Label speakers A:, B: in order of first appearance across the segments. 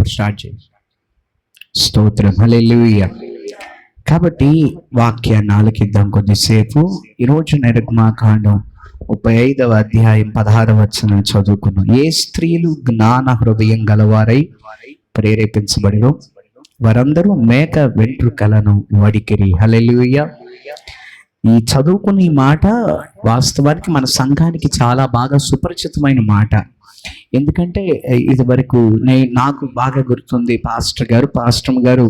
A: ఇప్పుడు స్టార్ట్ చేయండి. స్తోత్రం, హల్లెలూయా. కాబట్టి వాక్యాన్ని ఆలకిద్దాం కొద్దిసేపు. ఈరోజు నిర్గమాకాండం 35వ అధ్యాయం 16వ వచనం చదువుకున్నాం. ఏ స్త్రీలు జ్ఞాన హృదయం గలవారై ప్రేరేపించబడినో వారందరూ మేక వెంట్రుకలను వడికిరి. హల్లెలూయా. ఈ చదువుకున్న ఈ మాట వాస్తవానికి మన సంఘానికి చాలా బాగా సుపరిచితమైన మాట. ఎందుకంటే ఇది వరకు నాకు బాగా గుర్తుంది, పాస్టర్ గారు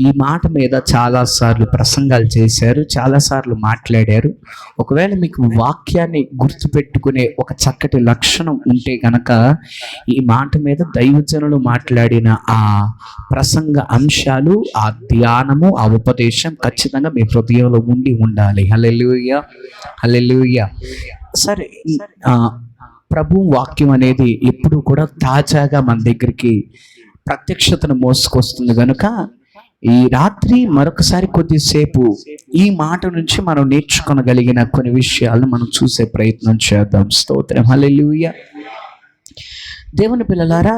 A: ఈ మాట మీద చాలాసార్లు ప్రసంగాలు చేశారు, చాలాసార్లు మాట్లాడారు. ఒకవేళ మీకు వాక్యాన్ని గుర్తుపెట్టుకునే ఒక చక్కటి లక్షణం ఉంటే గనక ఈ మాట మీద దైవజనులు మాట్లాడిన ఆ ప్రసంగ అంశాలు, ఆ ధ్యానము, ఆ ఉపదేశం ఖచ్చితంగా మీ హృదయంలో ఉండాలి. హల్లెలూయా, హల్లెలూయా. సరే, ప్రభు వాక్యం అనేది ఎప్పుడు కూడా తాజాగా మన దగ్గరికి ప్రత్యక్షతను మోసుకొస్తుంది కనుక ఈ రాత్రి మరొకసారి కొద్దిసేపు ఈ మాట నుంచి మనం నేర్చుకోగలిగిన కొన్ని విషయాలను మనం చూసే ప్రయత్నం చేద్దాం. స్తోత్రం, హల్లెలూయా. దేవుని పిల్లలారా,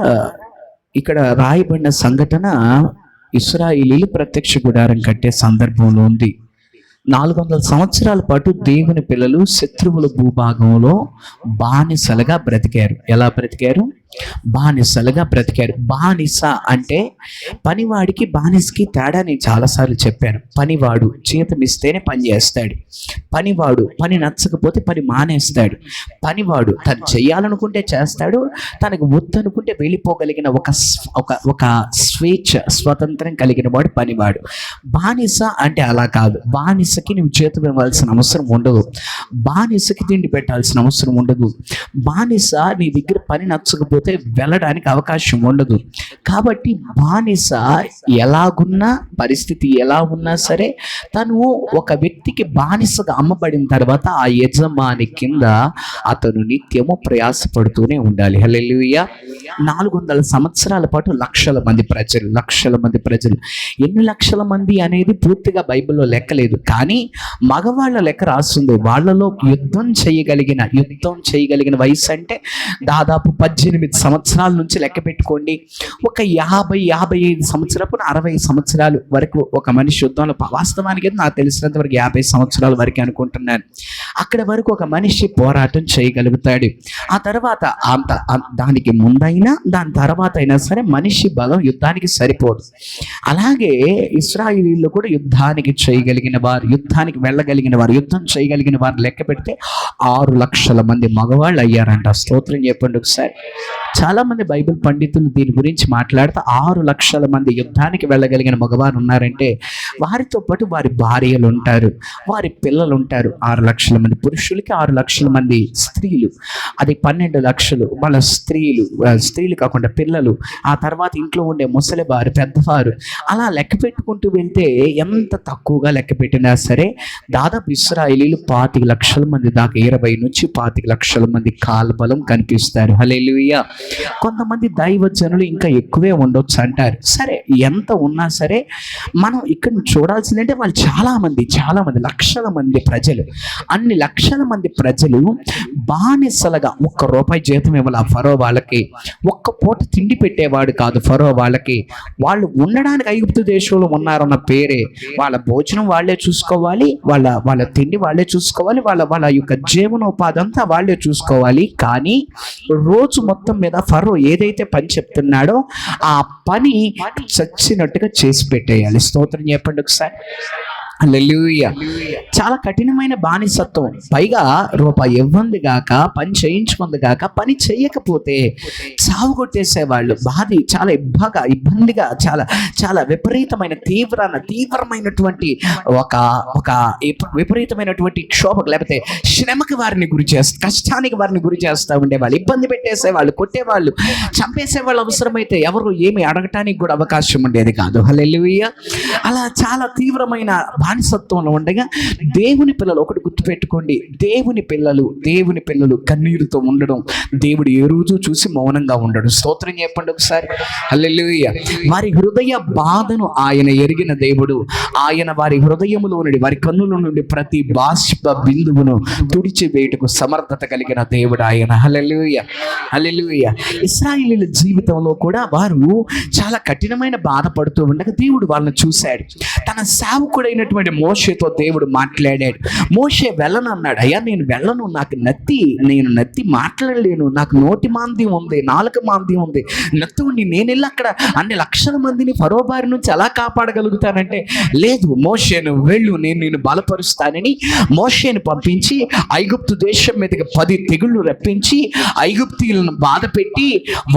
A: ఇక్కడ రాయబడిన సంఘటన ఇశ్రాయేలీలు ప్రత్యక్ష గుడారం కట్టే సందర్భంలో ఉంది. 400 సంవత్సరాల పాటు దేవుని పిల్లలు శత్రువుల భూభాగంలో బానిసలుగా బ్రతికారు. ఎలా బ్రతికారు? బానిసలుగా బ్రతికారు. బానిస అంటే పనివాడికి బానిసకి తేడా నేను చాలాసార్లు చెప్పాను. పనివాడు జీతం ఇస్తేనే పని చేస్తాడు. పనివాడు పని నచ్చకపోతే పని మానేస్తాడు. పనివాడు తను చేయాలనుకుంటే చేస్తాడు, తనకు వద్దనుకుంటే వెళ్ళిపోగలిగిన ఒక స్వేచ్ఛ, స్వతంత్రం కలిగిన వాడు పనివాడు. బానిస అంటే అలా కాదు. బానిసకి నువ్వు జీతం ఇవ్వాల్సిన అవసరం ఉండదు. బానిసకి తిండి పెట్టాల్సిన అవసరం ఉండదు. బానిస నీ దగ్గర పని నచ్చకపోతే వెళ్ళడానికి అవకాశం ఉండదు. కాబట్టి బానిస ఎలాగున్నా, పరిస్థితి ఎలా ఉన్నా సరే, తను ఒక వ్యక్తికి బానిసగా అమ్మబడిన తర్వాత ఆ యజమాని కింద అతను నిత్యము ప్రయాసపడుతూనే ఉండాలి. హల్లెలూయా. 400 సంవత్సరాల పాటు లక్షల మంది ప్రజలు. ఎన్ని లక్షల మంది అనేది పూర్తిగా బైబిల్లో లెక్కలేదు, కానీ మగవాళ్ళ లెక్క రాస్తుంది. వాళ్ళలో యుద్ధం చేయగలిగిన వయసు అంటే దాదాపు 18 సంవత్సరాల నుంచి లెక్క పెట్టుకోండి. ఒక 50-55 సంవత్సరాలు 60 సంవత్సరాలు వరకు ఒక మనిషి యుద్ధంలో, వాస్తవానికి నాకు తెలిసినంత వరకు 50 సంవత్సరాల వరకు అనుకుంటున్నాను, అక్కడ వరకు ఒక మనిషి పోరాటం చేయగలుగుతాడు. ఆ తర్వాత దానికి ముందైనా దాని తర్వాత అయినా సరే మనిషి బలం యుద్ధానికి సరిపోదు. అలాగే ఇశ్రాయేలీయులు కూడా యుద్ధానికి వెళ్ళగలిగిన వారు, యుద్ధం చేయగలిగిన వారు లెక్క పెడితే 6 లక్షల మంది మగవాళ్ళు అయ్యారంట. స్తోత్రం చెప్పండి ఒకసారి. చాలా మంది బైబిల్ పండితులు దీని గురించి మాట్లాడితే 6 లక్షల మంది యుద్ధానికి వెళ్ళగలిగిన మగవారు ఉన్నారంటే వారితో పాటు వారి భార్యలు ఉంటారు, వారి పిల్లలు ఉంటారు. 6 లక్షల మంది పురుషులకి 6 లక్షల మంది స్త్రీలు, అది 12 లక్షలు వాళ్ళ స్త్రీలు కాకుండా పిల్లలు, ఆ తర్వాత ఇంట్లో ఉండే ముసలివారు, పెద్దవారు. అలా లెక్క పెట్టుకుంటూ వెళ్తే ఎంత తక్కువగా లెక్క పెట్టినా సరే దాదాపు ఇశ్రాయేలీలు 25 లక్షల మంది దాకా, 20 నుంచి 25 లక్షల మంది కాల్బలం కనిపిస్తారు. హల్లెలూయా. కొంతమంది దైవజనులు ఇంకా ఎక్కువే ఉండొచ్చు అంటారు. సరే, ఎంత ఉన్నా సరే మనం ఇక్కడ చూడాల్సిందంటే వాళ్ళు చాలా మంది లక్షల మంది ప్రజలు. అన్ని లక్షల మంది ప్రజలు బానిసలుగా ₹1 జీతం ఇవ్వాలి ఆ ఫరో వాళ్ళకి. ఒక్క పూట తిండి పెట్టేవాడు కాదు ఫరో వాళ్ళకి. వాళ్ళు ఉండడానికి ఐగుప్తు దేశంలో ఉన్నారన్న పేరే. వాళ్ళ భోజనం వాళ్ళే చూసుకోవాలి, వాళ్ళ తిండి వాళ్ళే చూసుకోవాలి, వాళ్ళ యొక్క జీవనోపాధి అంతా వాళ్ళే చూసుకోవాలి. కానీ రోజు మొత్తం మీద ఫరో ఏదైతే పని చెప్తున్నాడో ఆ పని చచ్చినట్టుగా చేసి పెట్టేయాలి. స్తోత్రం చెప్పండి ఒకసారి. హల్లెలూయా. చాలా కఠినమైన బానిసత్వం. పైగా రూపాయి ఇవ్వంది గాక, పని చేయించుకుంది గాక, పని చేయకపోతే చావు కొట్టేసేవాళ్ళు. బాధి చాలా ఇబ్బందిగా, చాలా చాలా తీవ్రమైనటువంటి ఒక విపరీతమైనటువంటి క్షోభకు, లేకపోతే శ్రమకి వారిని కష్టానికి వారిని గురి చేస్తూ ఉండేవాళ్ళు. ఇబ్బంది పెట్టేసేవాళ్ళు, కొట్టేవాళ్ళు, చంపేసేవాళ్ళు. అవసరమైతే ఎవరు ఏమి అడగటానికి కూడా అవకాశం ఉండేది కాదు. హల్లెలూయా. అలా చాలా తీవ్రమైన బానిసత్వంలో ఉండగా దేవుని పిల్లలు ఒకటి గుర్తుపెట్టుకోండి, దేవుని పిల్లలు కన్నీరుతో ఉండడం దేవుడు ఏ రోజు చూసి మౌనంగా ఉండడు. స్తోత్రం చెప్పండి ఒకసారి. హల్లెలూయా. వారి హృదయ బాధను ఆయన ఎరిగిన దేవుడు. ఆయన వారి హృదయములో నుండి, వారి కన్నుల నుండి ప్రతి బాష్ప బిందువును తుడిచివేయుటకు సమర్థత కలిగిన దేవుడు ఆయన. హల్లెలూయా, హల్లెలూయా. ఇశ్రాయేలీయుల జీవితంలో కూడా వారు చాలా కఠినమైన బాధపడుతూ ఉండగా దేవుడు వాళ్ళని చూశాడు. తన సేవకుడైనటువంటి మోషేతో దేవుడు మాట్లాడాడు. మోషే వెళ్ళనన్నాడు. అయ్యా నేను వెళ్ళను, నేను నత్తి మాట్లాడలేను, నాకు నోటి మాంద్యం ఉంది, నాలుక మాంద్యం ఉంది, నత్తుని నేను వెళ్ళి అక్కడ అన్ని లక్షల మందిని ఫరో బారి నుంచి ఎలా కాపాడగలుగుతానంటే, లేదు మోషేను వెళ్ళు, నేను నిన్ను బలపరుస్తానని మోషేను పంపించి ఐగుప్తు దేశం మీదకి 10 తెగుళ్ళు రప్పించి ఐగుప్తీయులను బాధ పెట్టి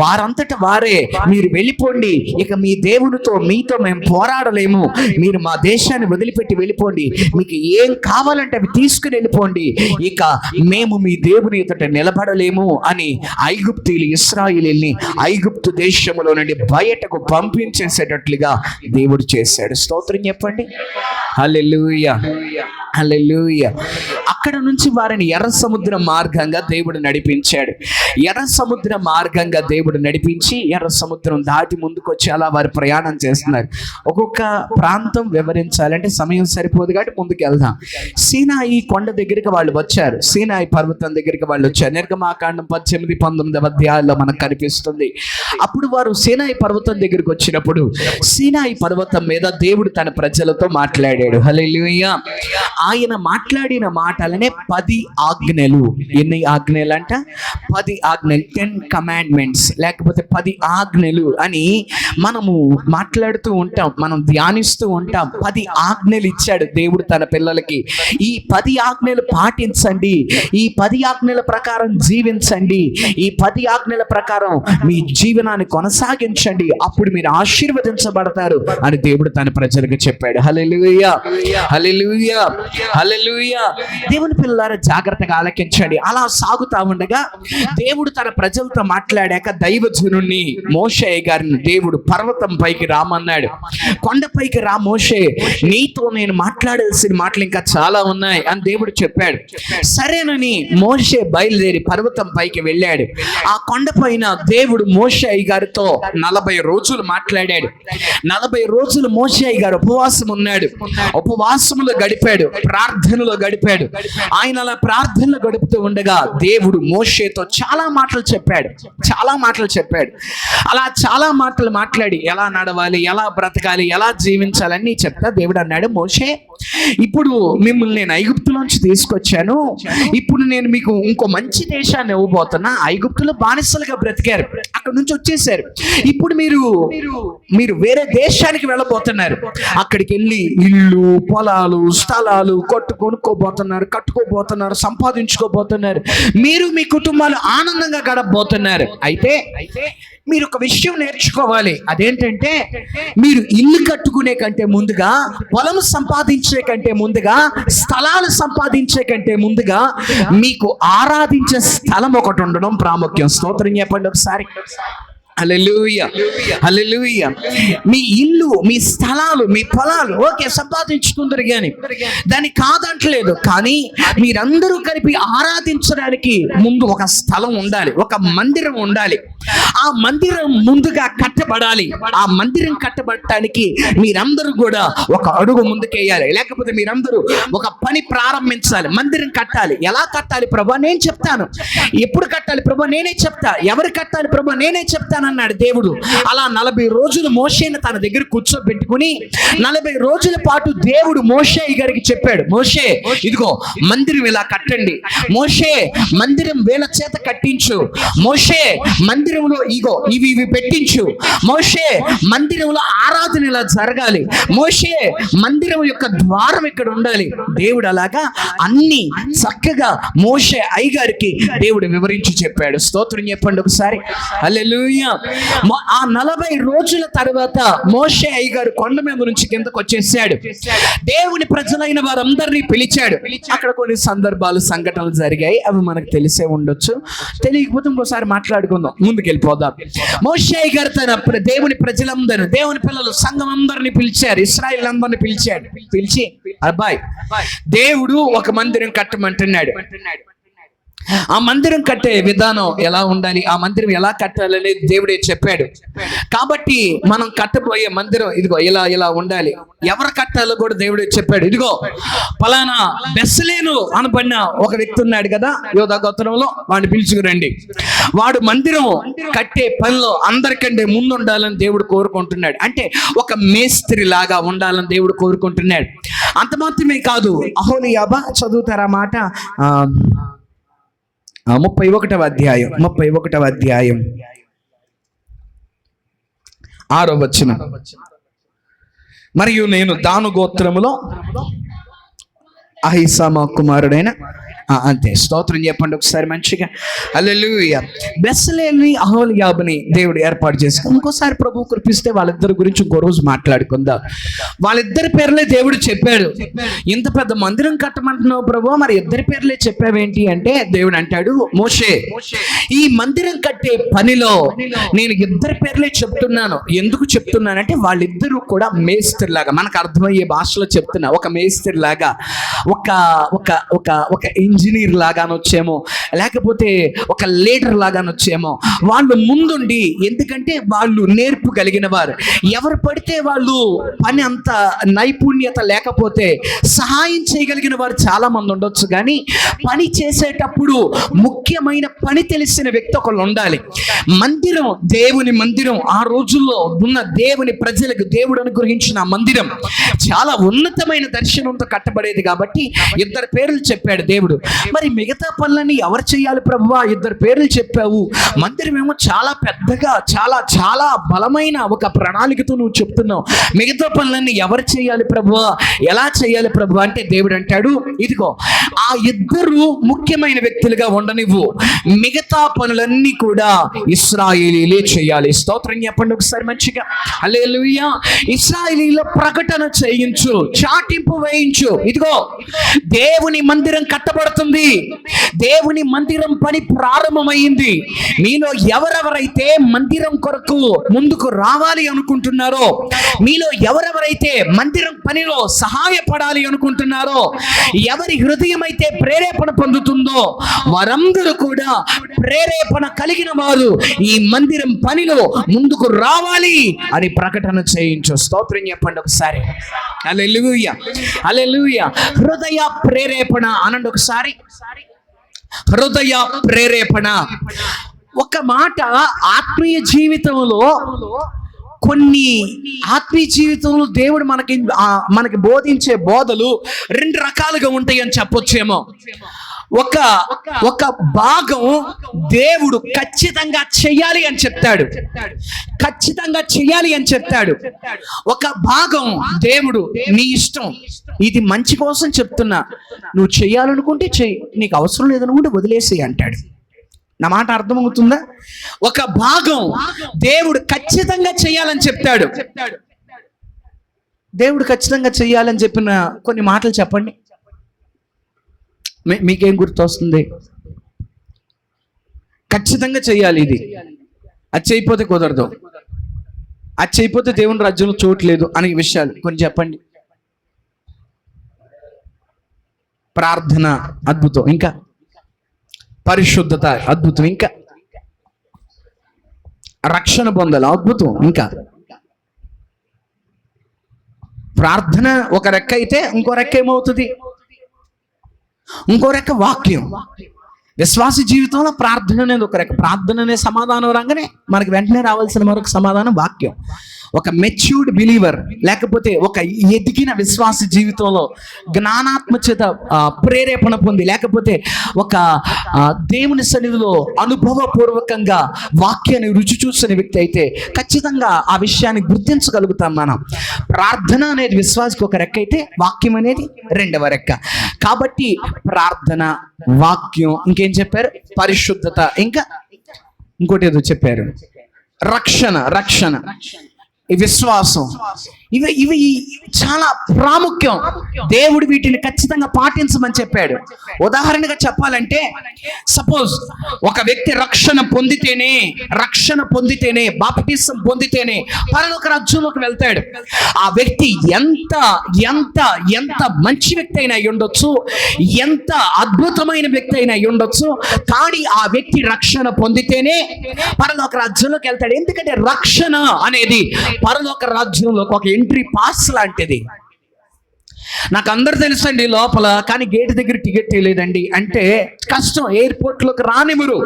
A: వారంతట వారే మీరు వెళ్ళిపోండి, ఇక మీ దేవునితో మీతో మేము పోరాడలేము, మీరు మా దేశాన్ని వదిలిపెట్టి వెళ్ళిపోండి, మీకు ఏం కావాలంటే అవి తీసుకుని వెళ్ళిపోండి, ఇక మేము మీ దేవుని ఎదుట నిలబడలేము అని ఐగుప్తీయులు ఇశ్రాయేలీయుల్ని ఐగుప్తు దేశంలో నుండి బయటకు పంపించేసేటట్లుగా దేవుడు చేశాడు. స్తోత్రం చెప్పండి. హల్లెలూయా, హల్లెలూయా. అక్కడ నుంచి వారిని ఎర్ర సముద్ర మార్గంగా దేవుడు నడిపించాడు. ఎర్ర సముద్ర మార్గంగా దేవుడు నడిపించి ఎర్ర సముద్రం దాటి ముందుకు వచ్చి అలా వారు ప్రయాణం చేస్తున్నారు. ఒక్కొక్క ప్రాంతం వివరించాలంటే సమయం సరిపోదు కాబట్టి ముందుకు వెళ్దాం. సీనాయి కొండ దగ్గరికి వాళ్ళు వచ్చారు. సీనాయి పర్వతం దగ్గరికి వాళ్ళు వచ్చారు. నిర్గమాకాండం 18, 19 అధ్యాయాల్లో మనకు కనిపిస్తుంది. అప్పుడు వారు సీనాయి పర్వతం దగ్గరికి వచ్చినప్పుడు సీనాయి పర్వతం మీద దేవుడు తన ప్రజలతో మాట్లాడాడు. హల్లెలూయా. ఆయన మాట్లాడిన మాటలనే 10 ఆజ్ఞలు. ఎన్ని ఆజ్ఞలు అంట? 10 ఆజ్ఞలు, 10 కమాండ్మెంట్స్, లేకపోతే 10 ఆజ్ఞలు అని మనము మాట్లాడుతూ ఉంటాం, మనం ధ్యానిస్తూ ఉంటాం. 10 ఆజ్ఞలు ఇచ్చాడు దేవుడు తన పిల్లలకి. ఈ 10 ఆజ్ఞలు పాటించండి, ఈ 10 ఆజ్ఞల ప్రకారం జీవించండి, ఈ 10 ఆజ్ఞల ప్రకారం మీ జీవనాన్ని కొనసాగించండి, అప్పుడు మీరు ఆశీర్వదించబడతారు అని దేవుడు తన ప్రజలకు చెప్పాడు. హల్లెలూయా, హల్లెలూయా, హల్లెలూయా. దేవుని పిల్లలారా జాగ్రత్తగా ఆలకించండి. అలా సాగుతా ఉండగా దేవుడు తన ప్రజలతో మాట్లాడాక దైవజనుణ్ణి మోషే గారిని దేవుడు పర్వతం పైకి రామన్నాడు. కొండపైకి రా మోషే, నీతో నేను మాట్లాడాల్సిన మాటలు ఇంకా చాలా ఉన్నాయి అని దేవుడు చెప్పాడు. సరేనని మోషే బయలుదేరి పర్వతం పైకి వెళ్ళాడు. ఆ కొండపైన దేవుడు మోషే గారితో 40 రోజులు మాట్లాడాడు. 40 రోజులు మోషే గారు ఉపవాసం ఉన్నాడు. ఉపవాసములో గడిపాడు, ప్రార్థనలో గడిపాడు. ఆయన అలా ప్రార్థనలు గడుపుతూ ఉండగా దేవుడు మోషేతో చాలా మాటలు చెప్పాడు. అలా చాలా మాటలు మాట్లాడి ఎలా నడవాలి, ఎలా బ్రతకాలి, ఎలా జీవించాలని చెప్తా దేవుడు అన్నాడు, మోషే ఇప్పుడు మిమ్మల్ని నేను ఐగుప్తులోంచి తీసుకొచ్చాను, ఇప్పుడు నేను మీకు ఇంకో మంచి దేశాన్ని ఇవ్వబోతున్నా. ఐగుప్తులో బానిసలుగా బ్రతికారు, అక్కడ నుంచి వచ్చేసారు. ఇప్పుడు మీరు వేరే దేశానికి వెళ్ళబోతున్నారు. అక్కడికి వెళ్ళి ఇల్లు, పొలాలు, స్థలాలు కట్టుకోబోతున్నారు, సంపాదించుకోబోతున్నారు. మీరు మీ కుటుంబాలు ఆనందంగా గడపబోతున్నారు. అయితే మీరు ఒక విషయం నేర్చుకోవాలి. అదేంటంటే మీరు ఇల్లు కట్టుకునే కంటే ముందుగా, పొలం సంపాదించే కంటే ముందుగా, స్థలాలు సంపాదించే కంటే ముందుగా మీకు ఆరాధించే స్థలం ఒకటి ఉండడం ప్రాముఖ్యం. స్తోత్రం చెప్పండి ఒకసారి. హల్లెలూయా, హల్లెలూయా. మీ ఇల్లు, మీ స్థలాలు, మీ పొలాలు ఓకే సంపాదించుకుందరు కానీ దాన్ని కాదంటలేదు, కానీ మీరందరూ కలిపి ఆరాధించడానికి ముందు ఒక స్థలం ఉండాలి, ఒక మందిరం ఉండాలి. ఆ మందిరం ముందుగా కట్టబడాలి. ఆ మందిరం కట్టబడటానికి మీరందరూ కూడా ఒక అడుగు ముందుకేయాలి, లేకపోతే మీరందరూ ఒక పని ప్రారంభించాలి. మందిరం కట్టాలి. ఎలా కట్టాలి ప్రభా? నేను చెప్తాను. ఎప్పుడు కట్టాలి ప్రభా? నేనే చెప్తా. ఎవరు కట్టాలి ప్రభా? నేనే చెప్తాను అన్నాడు దేవుడు. అలా 40 రోజులు మోషేని తన దగ్గర కూర్చోబెట్టుకుని 40 రోజుల పాటు దేవుడు మోషే గారికి చెప్పాడు, మోషే ఇదిగో మందిరం ఇలా కట్టండి, మోషే మందిరం వీళ్ళ చేత కట్టించు, మోషే మందిరంలో ఇగో ఇవి పెట్టించు, మోషే మందిరంలో ఆరాధన ఇలా జరగాలి, మోషే మందిరం యొక్క ద్వారం ఇక్కడ ఉండాలి. దేవుడు అలాగా అన్ని చక్కగా మోషే అయ్యగారికి దేవుడు వివరించి చెప్పాడు. స్తోత్రం చెప్పండి ఒకసారి. హల్లెలూయా. ఆ 40 రోజుల తర్వాత మోషే అయ్యగారు కొండ మీద నుంచి కిందకు వచ్చేసాడు. దేవుని ప్రజలైన వారందరినీ పిలిచాడు. అక్కడ కొన్ని సందర్భాలు సంఘటనలు జరిగాయి, అవి మనకు తెలిసే ఉండొచ్చు. తెలియకపోతే ఇంకోసారి మాట్లాడుకుందాం, ముందుకు వెళ్ళిపోదాం. మోషే అయ్యగారు తన దేవుని ప్రజలందరూ, దేవుని పిల్లలు, సంఘం అందరినీ పిలిచారు, ఇశ్రాయేల్ అందరినీ పిలిచి అబ్బాయి దేవుడు ఒక మందిరం కట్టమంటున్నాడు. ఆ మందిరం కట్టే విధానం ఎలా ఉండాలి, ఆ మందిరం ఎలా కట్టాలని దేవుడే చెప్పాడు. కాబట్టి మనం కట్టబోయే మందిరం ఇదిగో ఇలా ఇలా ఉండాలి. ఎవరు కట్టాలో కూడా దేవుడే చెప్పాడు. ఇదిగో పలానా బెస్లేను అనబడిన ఒక వ్యక్తి ఉన్నాడు కదా యోధా గోత్రంలో, వాడిని పిలుచుకురండి. వాడు మందిరం కట్టే పనిలో అందరికంటే ముందు ఉండాలని దేవుడు కోరుకుంటున్నాడు. అంటే ఒక మేస్త్రి లాగా ఉండాలని దేవుడు కోరుకుంటున్నాడు. అంత మాత్రమే కాదు, అహోలీయాబా చదువుతారా మాట 31వ అధ్యాయం 6వ వచనం. మరియు నేను దాను గోత్రములో అహిసామా కుమారుడైన అంతే, స్తోత్రం చెప్పండి ఒకసారి మంచిగా. హల్లెలూయా. బెస్లేని అహోలీయాబుని దేవుడు ఏర్పాటు చేసుకుని ఇంకోసారి ప్రభు కృపిస్తే వాళ్ళిద్దరి గురించి ఇంకో రోజు మాట్లాడుకుందాం. వాళ్ళిద్దరి పేర్లే దేవుడు చెప్పాడు. ఇంత పెద్ద మందిరం కట్టమంటున్నావు ప్రభు, మరి ఇద్దరి పేర్లే చెప్పావేంటి అంటే దేవుడు అంటాడు, మోషే ఈ మందిరం కట్టే పనిలో నేను ఇద్దరి పేర్లే చెప్తున్నాను. ఎందుకు చెప్తున్నానంటే వాళ్ళిద్దరూ కూడా మేస్త్రి లాగా, మనకు అర్థమయ్యే భాషలో చెప్తున్నా, ఒక మేస్త్రి లాగా, ఒక ఒక ఒక ఒక ఇంజనీర్ లాగానొచ్చేమో, లేకపోతే ఒక లీడర్ లాగానొచ్చేమో. వాళ్ళు ముందుండి, ఎందుకంటే వాళ్ళు నేర్పు కలిగిన వారు. ఎవరు పడితే వాళ్ళు పని అంత నైపుణ్యత లేకపోతే సహాయం చేయగలిగిన వారు చాలా మంది ఉండొచ్చు, కానీ పని చేసేటప్పుడు ముఖ్యమైన పని తెలిసిన వ్యక్తి ఒకళ్ళు ఉండాలి. మందిరం, దేవుని మందిరం, ఆ రోజుల్లో ఉన్న దేవుని ప్రజలకు దేవుడు అనుగ్రహించిన మందిరం చాలా ఉన్నతమైన దర్శనంతో కట్టబడేది. కాబట్టి ఇద్దరు పేర్లు చెప్పాడు దేవుడు. మరి మిగతా పనులన్నీ ఎవరు చేయాలి ప్రభువా? ఇద్దరు పేర్లు చెప్పావు, మందిరం ఏమో చాలా పెద్దగా, చాలా చాలా బలమైన ఒక ప్రణాళికతో నువ్వు చెప్తున్నావు, మిగతా పనులన్నీ ఎవరు చేయాలి ప్రభువా, ఎలా చేయాలి ప్రభువా అంటే దేవుడు అంటాడు, ఇదిగో ఆ ఇద్దరు ముఖ్యమైన వ్యక్తులుగా ఉండనివ్వు, మిగతా పనులన్నీ కూడా ఇశ్రాయేలీలే చేయాలి. స్తోత్రం చెప్పండి ఒకసారి మంచిగా. హల్లెలూయా. ఇశ్రాయేలీల ప్రకటన చేయించు, చాటింపు వేయించు. ఇదిగో దేవుని మందిరం కట్టబడుతుంది, దేవుని మందిరం పని ప్రారంభమైంది. మీలో ఎవరెవరైతే మందిరం కొరకు ముందుకు రావాలి అనుకుంటున్నారో, మీలో ఎవరెవరైతే మందిరం పనిలో సహాయపడాలి అనుకుంటున్నారో, ఎవరి హృదయం అయితే ప్రేరేపణ పొందుతుందో వారందరూ కూడా ప్రేరేపణ కలిగిన వారు ఈ మందిరం పనిలో ముందుకు రావాలి అని ప్రకటన చేయించు. స్తోత్రం చెప్పండి ఒకసారి. హల్లెలూయా, హల్లెలూయా. హృదయ ప్రేరేపణ అనండి ఒకసారి. హృదయ ప్రేరేపణ. ఒక మాట, ఆత్మీయ జీవితంలో కొన్ని ఆత్మీయ జీవితంలో దేవుడు మనకి బోధించే బోధలు రెండు రకాలుగా ఉంటాయి అని చెప్పొచ్చేమో. ఒక భాగం దేవుడు ఖచ్చితంగా చెయ్యాలి అని చెప్తాడు, ఖచ్చితంగా చెయ్యాలి అని చెప్తాడు. ఒక భాగం దేవుడు నీ ఇష్టం, ఇది మంచి కోసం చెప్తున్నా, నువ్వు చెయ్యాలనుకుంటే చెయ్యి, నీకు అవసరం లేదనుకుంటే వదిలేసి అంటాడు. నా మాట అర్థమవుతుందా? ఒక భాగం దేవుడు ఖచ్చితంగా చెయ్యాలని చెప్తాడు. దేవుడు ఖచ్చితంగా చెయ్యాలని చెప్పిన కొన్ని మాటలు చెప్పండి, మీకేం గుర్తొస్తుంది? ఖచ్చితంగా చెయ్యాలి, ఇది అది చేయకపోతే కుదరదు, అది చేయకపోతే దేవుని రాజ్యంలో చోట్లేదు అనే విషయాలు కొన్ని చెప్పండి. ప్రార్థన అద్భుతం, ఇంకా పరిశుద్ధత అద్భుతం, ఇంకా రక్షణ పొందాలి అద్భుతం, ఇంకా ప్రార్థన ఒక రెక్క అయితే ఇంకో రెక్క ఏమవుతుంది? ఇంకో రెక్క వాక్యం. విశ్వాస జీవితంలో ప్రార్థన అనేది ఒక రెక్క. ప్రార్థన అనే సమాధానం రాగానే మనకి వెంటనే రావాల్సిన మరొక సమాధానం వాక్యం. ఒక మెచ్యూర్డ్ బిలీవర్, లేకపోతే ఒక ఎదిగిన విశ్వాస జీవితంలో జ్ఞానాత్మచేత ప్రేరేపణ పొంది, లేకపోతే ఒక దేవుని సన్నిధిలో అనుభవపూర్వకంగా వాక్యాన్ని రుచి చూసిన వ్యక్తి అయితే ఖచ్చితంగా ఆ విషయాన్ని గుర్తించగలుగుతాం మనం. ప్రార్థన అనేది విశ్వాసకి ఒక రెక్క అయితే వాక్యం అనేది రెండవ రెక్క. కాబట్టి ప్రార్థన, వాక్యం, ఇంకేం చెప్పారు? పరిశుద్ధత, ఇంకా ఇంకోటి ఏదో చెప్పారు, రక్షణ, ఈ విశ్వాసం, ఇవి చాలా ప్రాముఖ్యం. దేవుడు వీటిని ఖచ్చితంగా పాటించమని చెప్పాడు. ఉదాహరణగా చెప్పాలంటే, సపోజ్ ఒక వ్యక్తి రక్షణ పొందితేనే బాప్టిజం పొందితేనే పరలోక రాజ్యంలోకి వెళ్తాడు. ఆ వ్యక్తి ఎంత ఎంత ఎంత మంచి వ్యక్తి అయినా అయి ఉండొచ్చు, ఎంత అద్భుతమైన వ్యక్తి అయినా అయి ఉండొచ్చు, కానీ ఆ వ్యక్తి రక్షణ పొందితేనే పరలోక రాజ్యంలోకి వెళ్తాడు. ఎందుకంటే రక్షణ అనేది పరలోక రాజ్యంలోకి ఒక ఎంట్రీ పాస్ లాంటిది. నాకు అందరు తెలుసండి లోపల, కానీ గేట్ దగ్గర టికెట్ లేదండి అంటే కష్టం, ఎయిర్పోర్ట్లోకి రానివ్వరు.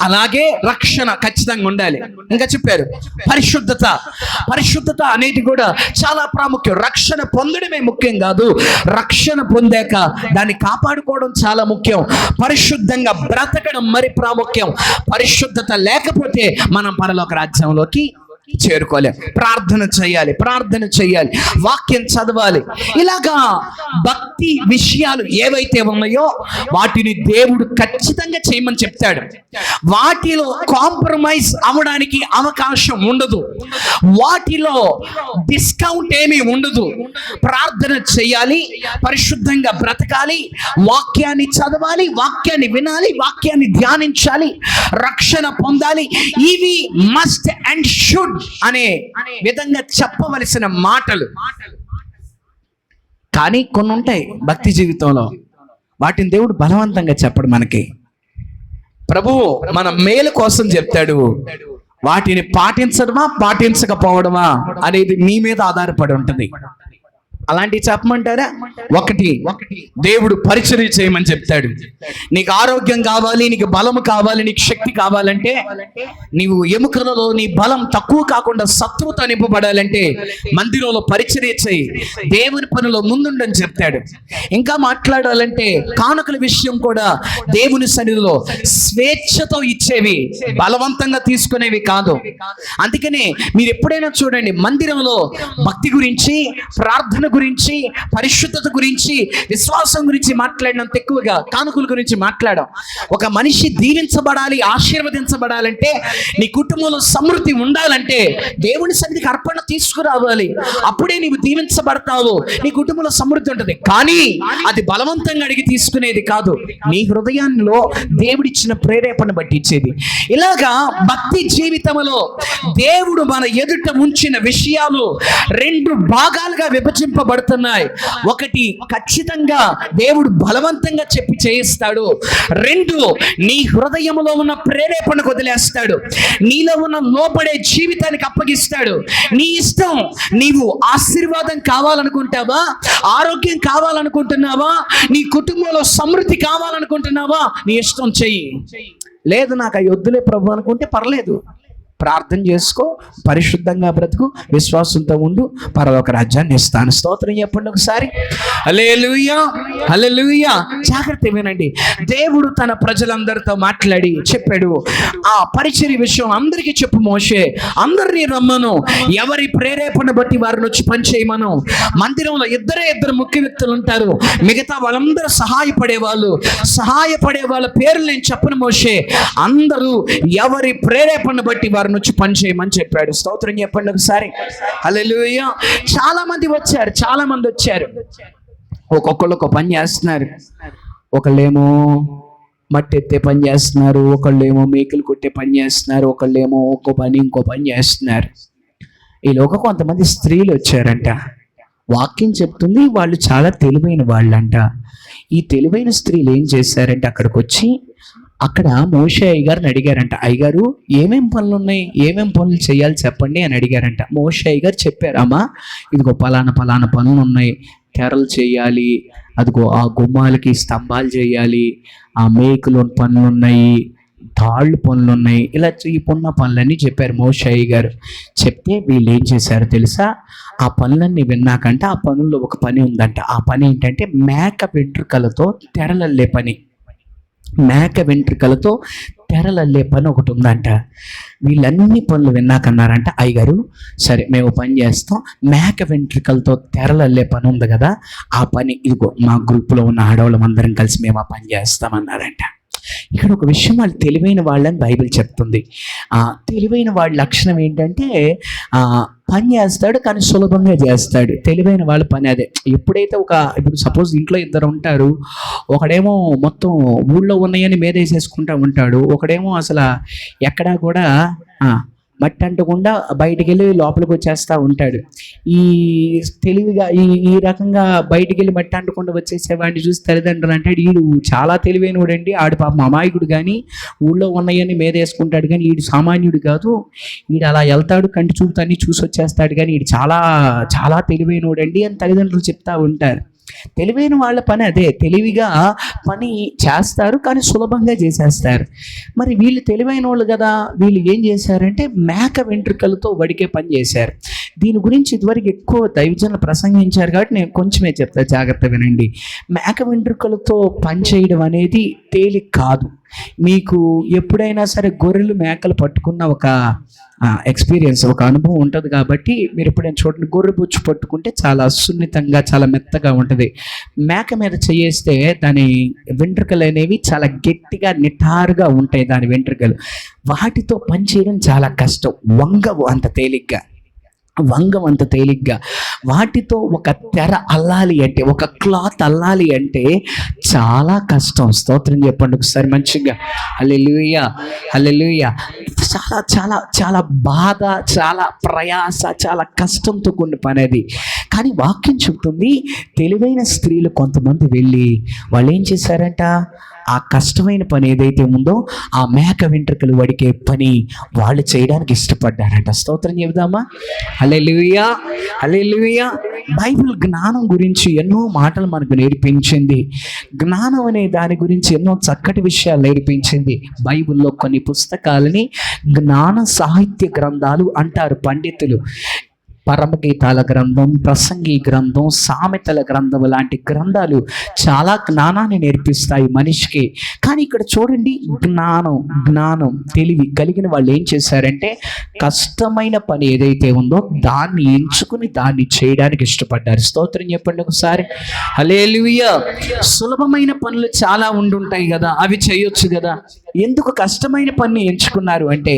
A: అలాగే రక్షణ ఖచ్చితంగా ఉండాలి. ఇంకా చెప్పారు పరిశుద్ధత అనేది కూడా చాలా ప్రాముఖ్యం. రక్షణ పొందడమే ముఖ్యం కాదు, రక్షణ పొందాక దాన్ని కాపాడుకోవడం చాలా ముఖ్యం. పరిశుద్ధంగా బ్రతకడం మరి ప్రాముఖ్యం. పరిశుద్ధత లేకపోతే మనం పరలోక రాజ్యంలోకి చేరుకోలేం. ప్రార్థన చేయాలి, వాక్యం చదవాలి. ఇలాగా భక్తి విషయాలు ఏవైతే ఉన్నాయో వాటిని దేవుడు ఖచ్చితంగా చేయమని చెప్తాడు. వాటిలో కాంప్రమైజ్ అవ్వడానికి అవకాశం ఉండదు, వాటిలో డిస్కౌంట్ ఏమీ ఉండదు. ప్రార్థన చేయాలి, పరిశుద్ధంగా బ్రతకాలి, వాక్యాన్ని చదవాలి, వాక్యాన్ని వినాలి, వాక్యాన్ని ధ్యానించాలి, రక్షణ పొందాలి. ఇవి మస్ట్ అండ్ షుడ్ అనే విధంగా చెప్పవలసిన మాటలు. కానీ కొన్ని ఉంటాయి భక్తి జీవితంలో, వాటిని దేవుడు బలవంతంగా చెప్పడు మనకి. ప్రభువు మన మేలు కోసం చెప్తాడు. వాటిని పాటించకపోవడమా అనేది నీ మీద ఆధారపడి ఉంటుంది. అలాంటివి చెప్పమంటారా? ఒకటి, దేవుడు పరిచర్య చేయమని చెప్తాడు. నీకు ఆరోగ్యం కావాలి, నీకు బలం కావాలి, నీకు శక్తి కావాలంటే, నీవు ఎముకలలో నీ బలం తక్కువ కాకుండా సత్వత నింపబడాలంటే మందిరంలో పరిచర్య చేయి, దేవుని పనిలో ముందుండని చెప్తాడు. ఇంకా మాట్లాడాలంటే కానుకల విషయం కూడా దేవుని సన్నిధిలో స్వేచ్ఛతో ఇచ్చేవి, బలవంతంగా తీసుకునేవి కాదు. అందుకనే మీరు ఎప్పుడైనా చూడండి, మందిరంలో భక్తి గురించి, ప్రార్థన గురించి, పరిశుద్ధత గురించి, విశ్వాసం గురించి మాట్లాడినంత ఎక్కువగా కానుకల గురించి మాట్లాడాం. ఒక మనిషి దీవించబడాలి, ఆశీర్వదించబడాలంటే, నీ కుటుంబంలో సమృద్ధి ఉండాలంటే దేవుని సన్నిధికి అర్పణ తీసుకురావాలి. అప్పుడే నీవు దీవించబడతావు, నీ కుటుంబంలో సమృద్ధి ఉంటుంది. కానీ అది బలవంతంగా అడిగి తీసుకునేది కాదు, నీ హృదయాల్లో దేవుడిచ్చిన ప్రేరేపణ బట్టి ఇచ్చేది. ఇలాగా భక్తి జీవితంలో దేవుడు మన ఎదుట ఉంచిన విషయాలు రెండు భాగాలుగా విభజింపబడుతున్నాయి. ఒకటి, ఖచ్చితంగా దేవుడు బలవంతంగా చెప్పి చేయిస్తాడు. రెండు, నీ హృదయంలో ఉన్న ప్రేరేపణకు వదిలేస్తాడు, నీలో ఉన్న లోపడే జీవితానికి అప్పగిస్తాడు. నీ ఇష్టం. నీవు ఆశీర్వాదం కావాలనుకుంటావా, ఆరోగ్యం కావాలనుకుంటున్నావా, నీ కుటుంబంలో సమృద్ధి కావాలనుకుంటున్నావా, నీ ఇష్టం చెయ్యి. లేదు నాకు అవి వద్దులే ప్రభు అనుకుంటే పర్లేదు, ప్రార్థన చేసుకో, పరిశుద్ధంగా బ్రతుకు, విశ్వాసంతో ఉండు, పరలోక రాజ్యాన్ని ఇస్తాను. స్తోత్రం చెప్పండి ఒకసారి. హల్లెలూయా, హల్లెలూయా. జాగ్రత్త వినండి. దేవుడు తన ప్రజలందరితో మాట్లాడి చెప్పాడు, ఆ పరిచర్య విషయం అందరికీ చెప్పు మోషే, అందరినీ రమ్మను, ఎవరి ప్రేరేపణ బట్టి వారిని వచ్చి పని చేయమను. మందిరంలో ఇద్దరు ముఖ్య వ్యక్తులు ఉంటారు, మిగతా వాళ్ళందరూ సహాయపడే వాళ్ళ పేర్లు నేను చెప్పను మోషే, అందరూ ఎవరి ప్రేరేపణ బట్టి వారిని వచ్చి పని చేయమని చెప్పాడు. స్తోత్రం చెప్పండి ఒకసారి. హల్లెలూయా. చాలా మంది వచ్చారు, ఒక్కొక్కళ్ళు ఒక పని చేస్తున్నారు. ఒకళ్ళేమో మట్టి ఎత్తే పని చేస్తున్నారు, ఒకళ్ళేమో మేకలు కొట్టే పని చేస్తున్నారు, ఒకళ్ళేమో ఇంకో పని చేస్తున్నారు. ఈలోగా కొంతమంది స్త్రీలు వచ్చారంట. వాక్యం చెప్తుంది వాళ్ళు చాలా తెలివైన వాళ్ళంట. ఈ తెలివైన స్త్రీలు ఏం చేశారంటే, అక్కడికి వచ్చి అక్కడ మోషే అయ్యగారిని అడిగారంట, అయ్యగారు ఏమేం పనులు ఉన్నాయి, ఏమేం పనులు చేయాలి చెప్పండి అని అడిగారంట. మోషే అయ్యగారు చెప్పారు, అమ్మా ఇదిగో పలానా పనులు ఉన్నాయి, తెరలు చేయాలి, అదిగో ఆ గుమ్మాలకి స్తంభాలు చేయాలి, ఆ మేకులు పనులు ఉన్నాయి, తాళ్ళు పనులు ఉన్నాయి, ఇలా ఈ పనులన్నీ చెప్పారు మోషే అయ్యగారు. చెప్తే వీళ్ళు ఏం చేశారు తెలుసా, ఆ పనులన్నీ విన్నాకంటే ఆ పనుల్లో ఒక పని ఉందంట. ఆ పని ఏంటంటే మేక వెంట్రుకలతో తెరలల్లే పని. మేక వెంట్రుకలతో తెరలల్లే పని ఒకటి ఉందంట. వీళ్ళన్ని పనులు విన్నాకన్నారంట, అయ్యగారు సరే మేము పని చేస్తాం, మేక వెంట్రుకలతో తెరలల్లే పని ఉంది కదా, ఆ పని ఇదిగో మా గ్రూప్లో ఉన్న ఆడవాళ్ళం అందరం కలిసి మేము ఆ పని చేస్తామన్నారంట. ఇక్కడ ఒక విషయం, వాళ్ళు తెలివైన వాళ్ళని బైబిల్ చెప్తుంది. తెలివైన వాళ్ళ లక్షణం ఏంటంటే పని చేస్తాడు కానీ సులభంగా చేస్తాడు. తెలివైన వాళ్ళ పని అదే. ఎప్పుడైతే ఇప్పుడు సపోజ్ ఇంట్లో ఇద్దరు ఉంటారు, ఒకడేమో మొత్తం ఊళ్ళో ఉన్నాయని మీదేసేసుకుంటూ ఉంటాడు, ఒకడేమో అసలు ఎక్కడా కూడా మట్టి అంటకుండా బయటికి వెళ్ళి లోపలికి వచ్చేస్తూ ఉంటాడు. ఈ తెలివిగా ఈ రకంగా బయటికి వెళ్ళి మట్టి అంటకుండా వచ్చేసేవాడిని చూసి తల్లిదండ్రులు అంటాడు, వీడు చాలా తెలివైనవాడండి, ఆడు పాపం అమాయకుడు, కానీ ఊళ్ళో ఉన్నాయని మీదేసుకుంటాడు, కానీ వీడు సామాన్యుడు కాదు, వీడు అలా వెళ్తాడు, కంటి చూపుతో అన్ని చూసి వచ్చేస్తాడు, కానీ వీడు చాలా చాలా తెలివైనవాడండి అని తల్లిదండ్రులు చెప్తా ఉంటారు. తెలివైన వాళ్ళ పని అదే. తెలివిగా పని చేస్తారు కానీ సులభంగా చేసేస్తారు. మరి వీళ్ళు తెలివైన వాళ్ళు కదా, వీళ్ళు ఏం చేశారంటే మేక వెంట్రుకలతో వడికే పని చేశారు. దీని గురించి ఇదివరకు ఎక్కువ దైవజనులు ప్రసంగించారు కాబట్టి నేను కొంచెమే చెప్తా, జాగ్రత్త వినండి. మేక వెంట్రుకలతో పని చేయడం అనేది తేలిక కాదు. మీకు ఎప్పుడైనా సరే గొర్రెలు మేకలు పట్టుకున్న ఒక ఎక్స్పీరియన్స్, ఒక అనుభవం ఉంటుంది కాబట్టి మీరు ఎప్పుడైనా చూడండి, గొర్రె బొచ్చు పట్టుకుంటే చాలా సున్నితంగా చాలా మెత్తగా ఉంటుంది. మేక మీద చేయేస్తే దాని వెంట్రుకలు అనేవి చాలా గట్టిగా నిటారుగా ఉంటాయి. దాని వెంట్రుకలు వాటితో పని చేయడం చాలా కష్టం. వంగవు అంత తేలిగ్గా. వాటితో ఒక తెర అల్లాలి అంటే, ఒక క్లాత్ అల్లాలి అంటే చాలా కష్టం. స్తోత్రం చెప్పండి ఒకసారి మంచిగా. హల్లెలూయా, హల్లెలూయా. చాలా చాలా చాలా బాధ, చాలా ప్రయాస, చాలా కష్టంతో కూడిన పని అది. కానీ వాక్యం చెప్తుంది, తెలివైన స్త్రీలు కొంతమంది వెళ్ళి వాళ్ళు ఏం చేశారంట, ఆ కష్టమైన పని ఏదైతే ఉందో ఆ మేక వెంట్రుకలు వడికే పని వాళ్ళు చేయడానికి ఇష్టపడ్డారంట. స్తోత్రం చెబుదామా? హల్లెలూయా, హల్లెలూయా. బైబిల్ జ్ఞానం గురించి ఎన్నో మాటలు మనకు నేర్పించింది. జ్ఞానం అనే దాని గురించి ఎన్నో చక్కటి విషయాలు నేర్పించింది. బైబిల్లో కొన్ని పుస్తకాలని జ్ఞాన సాహిత్య గ్రంథాలు అంటారు పండితులు. పరమగీతాల గ్రంథం, ప్రసంగి గ్రంథం, సామెతల గ్రంథం లాంటి గ్రంథాలు చాలా జ్ఞానాన్ని నేర్పిస్తాయి మనిషికి. కానీ ఇక్కడ చూడండి, జ్ఞానం తెలివి కలిగిన వాళ్ళు ఏం చేశారంటే కష్టమైన పని ఏదైతే ఉందో దాన్ని ఎంచుకుని దాన్ని చేయడానికి ఇష్టపడ్డారు. స్తోత్రం చెప్పండి ఒకసారి. హల్లెలూయా. సులభమైన పనులు చాలా ఉండుంటాయి కదా, అవి చేయొచ్చు కదా. ఎందుకు కష్టమైన పని ఎంచుకున్నారు అంటే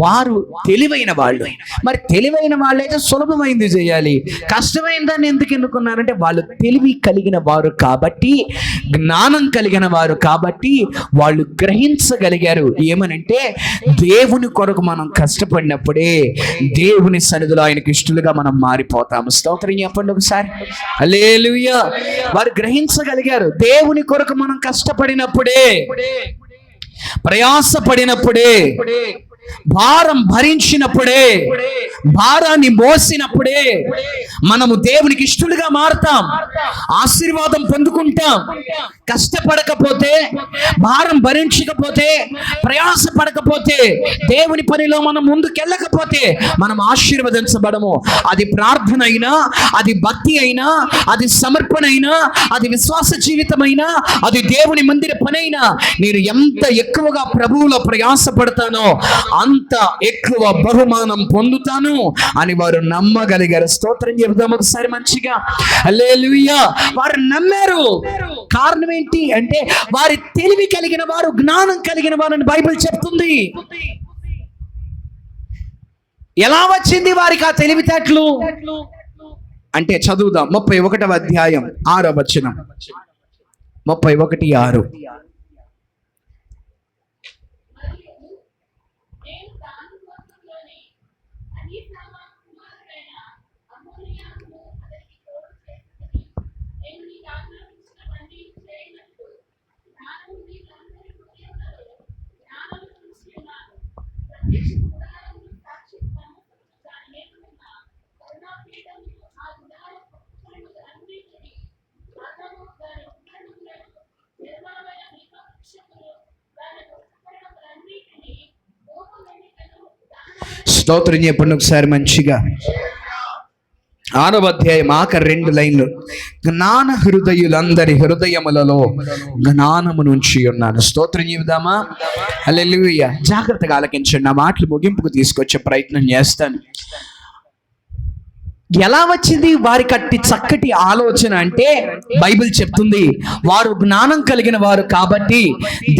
A: వారు తెలివైన వాళ్ళు. మరి తెలివైన వాళ్ళైతే సులభమైంది చేయాలి, కష్టమైన దాన్ని ఎందుకు ఎన్నుకున్నారంటే వాళ్ళు తెలివి కలిగిన వారు కాబట్టి, జ్ఞానం కలిగిన వారు కాబట్టి వాళ్ళు గ్రహించగలిగారు. ఏమనంటే దేవుని కొరకు మనం కష్టపడినప్పుడే దేవుని సన్నిధిలో ఆయనకి ఇష్టలుగా మనం మారిపోతాము. స్తోత్రం చెప్పండి ఒకసారి. హల్లెలూయా. వారు గ్రహించగలిగారు, దేవుని కొరకు మనం కష్టపడినప్పుడే, ప్రయాసపడినప్పుడే, భారం భరించినప్పుడే, భారాన్ని మోసినప్పుడే మనము దేవునికి ఇష్టలుగా మారుతాం, ఆశీర్వాదం పొందుకుంటాం. కష్టపడకపోతే, భారం భరించకపోతే, ప్రయాసపడకపోతే, దేవుని పనిలో మనం ముందుకెళ్ళకపోతే మనం ఆశీర్వదించబడము. అది ప్రార్థన అయినా, అది భక్తి అయినా, అది సమర్పణ అయినా, అది విశ్వాస జీవితమైనా, అది దేవుని మందిర పనైనా, నేను ఎంత ఎక్కువగా ప్రభువులో ప్రయాసపడతానో అంత ఎక్కువ బహుమానం పొందుతాను అని వారు నమ్మగలిగారు. స్తోత్రం చెబుదాం ఒకసారి మంచిగా. హల్లెలూయా. వారు నమ్మారు. కారణం ఏంటి అంటే వారి తెలివి కలిగిన వారు, జ్ఞానం కలిగిన వారు అని బైబిల్ చెప్తుంది. ఎలా వచ్చింది వారికి ఆ తెలివితేటలు అంటే చదువుదాం. 31వ అధ్యాయం 6వ వచనం. 31:6. స్తోత్రం చెప్పండి ఒకసారి మంచిగా. 6వ అధ్యాయం ఆఖరి 2 లైన్లు. జ్ఞాన హృదయులందరి హృదయములలో జ్ఞానము నుంచి ఉన్నాను. స్తోత్రం చెబుదామా? హల్లెలూయా. జాగ్రత్తగా ఆలకించండి, నా మాటలు ముగింపుకు తీసుకొచ్చే ప్రయత్నం చేస్తాను. ఎలా వచ్చింది వారికి అట్టి చక్కటి ఆలోచన అంటే బైబిల్ చెప్తుంది, వారు జ్ఞానం కలిగిన వారు కాబట్టి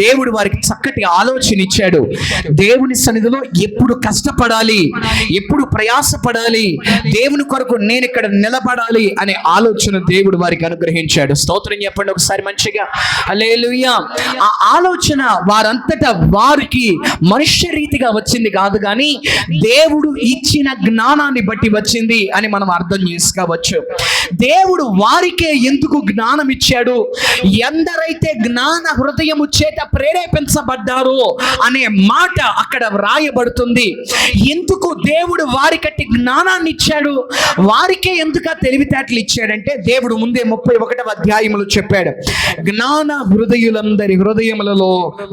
A: దేవుడు వారికి చక్కటి ఆలోచన ఇచ్చాడు. దేవుని సన్నిధిలో ఎప్పుడు కష్టపడాలి, ఎప్పుడు ప్రయాసపడాలి, దేవుని కొరకు నేను ఇక్కడ నిలబడాలి అనే ఆలోచన దేవుడు వారికి అనుగ్రహించాడు. స్తోత్రం చెప్పండి ఒకసారి మంచిగా, హల్లెలూయా. ఆ ఆలోచన వారంతటా వారికి మనుష్య రీతిగా వచ్చింది కాదు, కానీ దేవుడు ఇచ్చిన జ్ఞానాన్ని బట్టి వచ్చింది అని మనం అర్థం చేసుకోవచ్చు. దేవుడు వారికే ఎందుకు జ్ఞానం ఇచ్చాడు, ఎందరైతే జ్ఞాన హృదయము చేత ప్రేరేపించబడ్డారో అనే మాట అక్కడ వ్రాయబడుతుంది. ఎందుకు దేవుడు వారికట్టి జ్ఞానాన్ని ఇచ్చాడు, వారికే ఎందుకు తెలివితేటలు ఇచ్చాడంటే దేవుడు ముందే 31వ అధ్యాయములో చెప్పాడు, జ్ఞాన హృదయులందరి హృదయములలో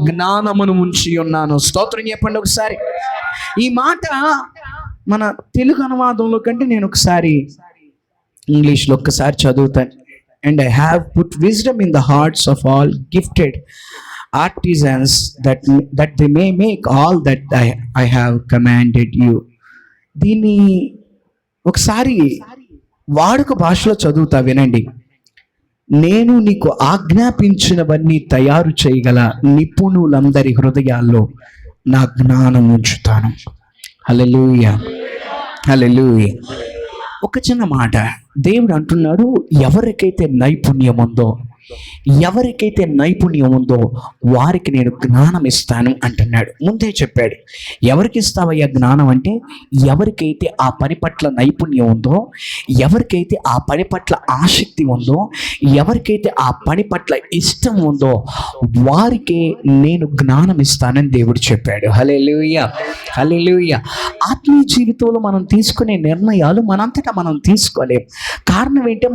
A: జ్ఞానమును ఉంచి ఉన్నాను. స్తోత్రం చెప్పండి ఒకసారి. ఈ మాట మన తెలుగు అనువాదంలో కంటే నేను ఒకసారి ఇంగ్లీష్లో ఒక్కసారి చదువుతాను. And I have put wisdom in the hearts of all gifted artisans that they may make all that I have commanded you. దీన్ని ఒకసారి వాడుక భాషలో చదువుతా, వినండి. నేను నీకు ఆజ్ఞాపించినవన్నీ తయారు చేయగల నిపుణులందరి హృదయాల్లో నా జ్ఞానం ఉంచుతాను. హల్లెలూయా, హల్లెలూయా. ఒక చిన్న మాట, దేవుడు అంటున్నాడు, ఎవరికైతే నైపుణ్యం ఉందో, ఎవరికైతే నైపుణ్యం ఉందో వారికి నేను జ్ఞానం ఇస్తాను అంటున్నాడు. ముందే చెప్పాడు, ఎవరికి ఇస్తావయ్యా జ్ఞానం అంటే, ఎవరికైతే ఆ పని పట్ల నైపుణ్యం ఉందో, ఎవరికైతే ఆ పని పట్ల ఆసక్తి ఉందో, ఎవరికైతే ఆ పని పట్ల ఇష్టం ఉందో వారికే నేను జ్ఞానం ఇస్తానని దేవుడు చెప్పాడు. హల్లెలూయా, హల్లెలూయా. ఆత్మీయ జీవితంలో మనం తీసుకునే నిర్ణయాలు మనంతటా మనం తీసుకోలేం. కారణం ఏంటంటే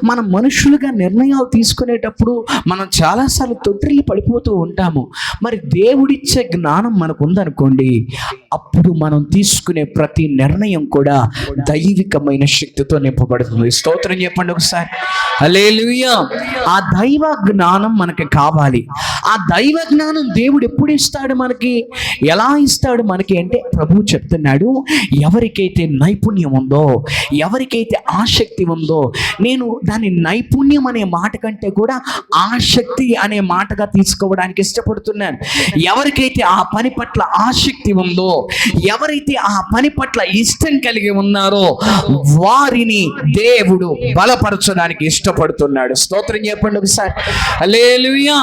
A: మన మనుషులుగా నిర్ణయాలు తీసుకునేటప్పుడు మనం చాలాసార్లు తొట్టిల్లి పడిపోతూ ఉంటాము. మరి దేవుడిచ్చే జ్ఞానం మనకు ఉందనుకోండి, అప్పుడు మనం తీసుకునే ప్రతి నిర్ణయం కూడా దైవికమైన శక్తితో నింపబడుతుంది. స్తోత్రం చెప్పండి ఒకసారి, హల్లెలూయా. ఆ దైవ జ్ఞానం మనకి కావాలి. ఆ దైవ జ్ఞానం దేవుడు ఎప్పుడు ఇస్తాడు మనకి, ఎలా ఇస్తాడు మనకి అంటే, ప్రభువు చెప్తున్నాడు, ఎవరికైతే నైపుణ్యం ఉందో, ఎవరికైతే ఆసక్తి ఉందో, నేను దాని నైపుణ్యం అనే మాట కంటే కూడా ఆసక్తి అనే మాటగా తీసుకోవడానికి ఇష్టపడుతున్నాను. ఎవరికైతే ఆ పని పట్ల ఆసక్తి ఉందో, ఎవరైతే ఆ పని పట్ల ఇష్టం కలిగి ఉన్నారో వారిని దేవుడు బలపరచడానికి ఇష్టపడుతున్నాడు. స్తోత్రం చెప్పండి ఒకసారి, హల్లెలూయా.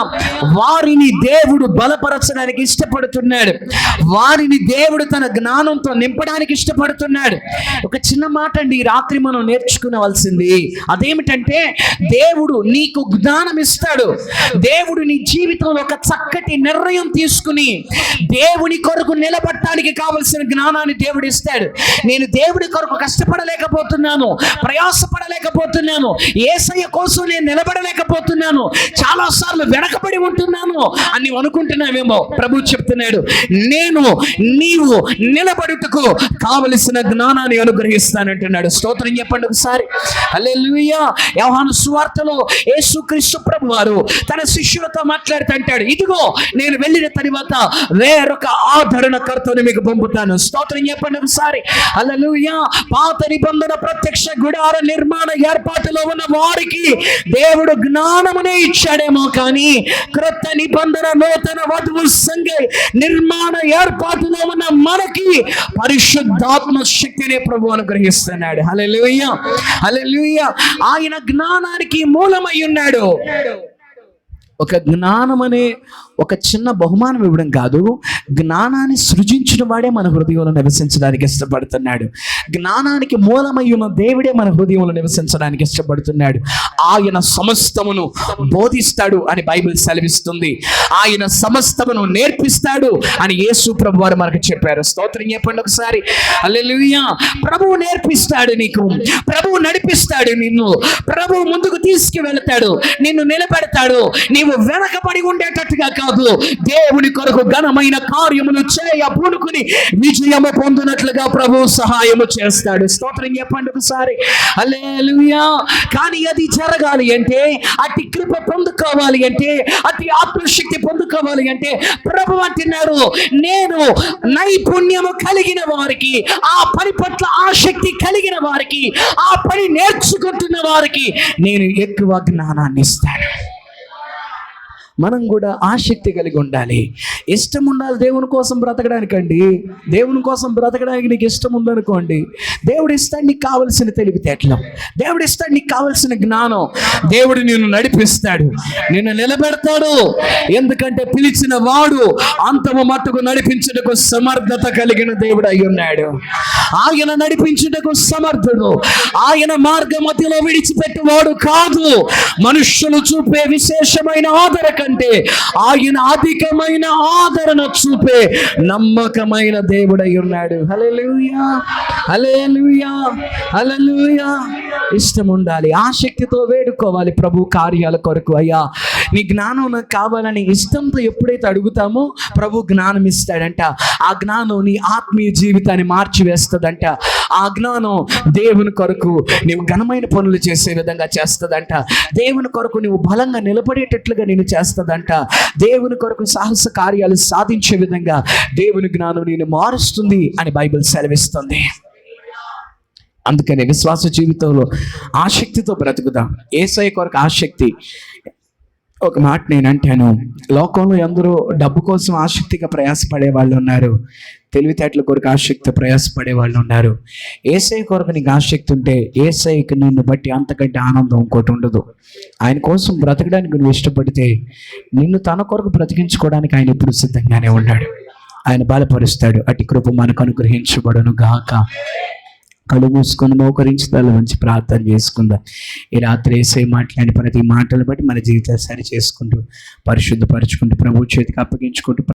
A: వారిని దేవుడు బలపరచడానికి ఇష్టపడుతున్నాడు. వారిని దేవుడు తన జ్ఞానంతో నింపడానికి ఇష్టపడుతున్నాడు. ఒక చిన్న మాట అండి, ఈ రాత్రి మనం నేర్చుకోవాల్సింది అదేమిటంటే, దేవుడు నీకు జ్ఞానం ఇస్తాడు. దేవుడు నీ జీవితంలో ఒక చక్కటి నిర్ణయం తీసుకుని దేవుని కొరకు నిలబడటానికి కావలసిన జ్ఞానాన్ని దేవుడు ఇస్తాడు. నేను దేవుడి కొరకు కష్టపడలేకపోతున్నాను, ప్రయాసపడలేకపోతున్నాను, యేసయ్య కోసం నేను నిలబడలేకపోతున్నాను, చాలాసార్లు వెనకబడి ఉంటున్నాను అని అనుకుంటున్నావేమో. ప్రభు చెప్తున్నాడు, నీవు నిలబడుటకు కావలసిన జ్ఞానాన్ని అనుగ్రహిస్తానంటున్నాడు. స్తోత్రం చెప్పండి ఒకసారి, హల్లెలూయా. యోహాను సువార్తలో యేసుక్రీస్తు ప్రభు వారు తన శిష్యులతో మాట్లాడుతుంటాడు, ఇదిగో నేను వెళ్ళిన తరువాత వేరొక ఆదరణకర్తను మీకు పంపుతాను. స్తోత్రం చెప్పండి ఒకసారి, హల్లెలూయా. పాత నిబంధన ప్రత్యక్ష గుడార నిర్మాణ ఏర్పాటులో ఉన్న వారికి దేవుడు జ్ఞానమునే ఇచ్చాడేమో, కానీ క్రొత్త నిబంధన నూతన వధువు సంఘ నిర్మాణ ఏర్పాటులో ఉన్న మనకి పరిశుద్ధాత్మ శక్తిని ప్రభు అనుగ్రహిస్తున్నాడు. హల్లెలూయా, హల్లెలూయా. ఆయన జ్ఞానానికి మూలమై ఉన్నాడు. ఒక జ్ఞానం అనే ఒక చిన్న బహుమానం ఇవ్వడం కాదు, జ్ఞానాన్ని సృజించిన వాడే మన హృదయంలో నివసించడానికి ఇష్టపడుతున్నాడు. జ్ఞానానికి మూలమై ఉన్న దేవుడే మన హృదయంలో నివసించడానికి ఇష్టపడుతున్నాడు. ఆయన సమస్తమును బోధిస్తాడు అని బైబిల్ సెలవిస్తుంది. ఆయన సమస్తమును నేర్పిస్తాడు అని యేసు ప్రభు వారు మనకు చెప్పారు. స్తోత్రం చెప్పండి ఒకసారి, హల్లెలూయా. ప్రభువు నేర్పిస్తాడు నీకు, ప్రభువు నడిపిస్తాడు నిన్ను, ప్రభువు ముందుకు తీసుకువెళ్తాడు, నిన్ను నిలబెడతాడు. నీవు వెనకబడి ఉండేటట్టుగా కాదు, దేవుని కొరకు ఘనమైన కార్యములు చేయబూనుకుని విజయము పొందినట్లుగా ప్రభు సహాయము చేస్తాడు. స్తోత్రం చెప్పండి ఒకసారి. హల్లెలూయా. కానీ అది జరగాలి అంటే, అతి కృప పొందుకోవాలి అంటే, అతి ఆత్మశక్తి పొందుకోవాలి అంటే ప్రభు అంటున్నారు, నేను నైపుణ్యము కలిగిన వారికి, ఆ పని పట్ల ఆసక్తి కలిగిన వారికి, ఆ పని నేర్చుకుంటున్న వారికి నేను ఎక్కువ జ్ఞానాన్ని ఇస్తాను. మనం కూడా ఆసక్తి కలిగి ఉండాలి, ఇష్టం ఉండాలి దేవుని కోసం బ్రతకడానికండి. దేవుని కోసం బ్రతకడానికి నీకు ఇష్టం ఉందనుకోండి, దేవుడు ఇస్తాడు నీకు కావలసిన తెలివితేటలు, దేవుడు ఇస్తాడు నీకు కావలసిన జ్ఞానం, దేవుడు నిన్ను నడిపిస్తాడు, నిన్ను నిలబెడతాడు. ఎందుకంటే పిలిచిన వాడు అంతము మట్టుకు నడిపించుటకు సమర్థత కలిగిన దేవుడు అయి ఉన్నాడు. ఆయన నడిపించుటకు సమర్థుడు. ఆయన మార్గ మధ్యలో విడిచిపెట్టేవాడు కాదు. మనుష్యులు చూపే విశేషమైన ఆదరణ కంటే ఆయన అధికమైన ఆదరణ చూపే నమ్మకమైన దేవుడై ఉన్నాడు. హల్లెలూయా, హల్లెలూయా, హల్లెలూయా. ఇష్టం ఉండాలి, ఆసక్తితో వేడుకోవాలి ప్రభు కార్యాల కొరకు. అయ్యా నీ జ్ఞానం నాకు కావాలని ఇష్టంతో ఎప్పుడైతే అడుగుతామో ప్రభు జ్ఞానం ఇస్తాడంట. ఆ జ్ఞానం నీ ఆత్మీయ జీవితాన్ని మార్చివేస్తుందంట. ఆ జ్ఞానం దేవుని కొరకు నీవు ఘనమైన పనులు చేసే విధంగా చేస్తుందంట. దేవుని కొరకు నువ్వు బలంగా నిలబడేటట్లుగా నేను చేస్తుందంట. దేవుని కొరకు సాహస కార్యాలు సాధించే విధంగా దేవుని జ్ఞానం నేను మారుస్తుంది అని బైబిల్ సెలవిస్తుంది. అందుకని విశ్వాస జీవితంలో ఆసక్తితో బ్రతుకుదాం. యేసయ్య కొరకు ఆసక్తి. ఒక మాట నేను అంటాను, లోకంలో ఎందరో డబ్బు కోసం ఆసక్తిగా ప్రయాసపడే వాళ్ళు ఉన్నారు, తెలివితేటల కొరకు ఆసక్తి ప్రయాసపడే వాళ్ళు ఉన్నారు. యేసయ్య కొరకు నీకు ఆసక్తి ఉంటే యేసయ్యకి నిన్ను బట్టి అంతకంటే ఆనందం ఇంకోటి ఉండదు. ఆయన కోసం బ్రతకడానికి నువ్వు ఇష్టపడితే నిన్ను తన కొరకు బ్రతికించుకోవడానికి ఆయన ఎప్పుడు సిద్ధంగానే ఉన్నాడు. ఆయన బలపరుస్తాడు. అట్టి కృప మనకు అనుగ్రహించబడును గాక. కళ్ళు మూసుకొని మోకరించి తల మంచి ప్రార్థన చేసుకుందాం. ఈ రాత్రి యేసయ్య మాట్లాడిన ప్రతి మాటలు బట్టి మన జీవితాలు సరి చేసుకుంటూ పరిశుద్ధపరచుకుంటూ ప్రభు చేతికి అప్పగించుకుంటూ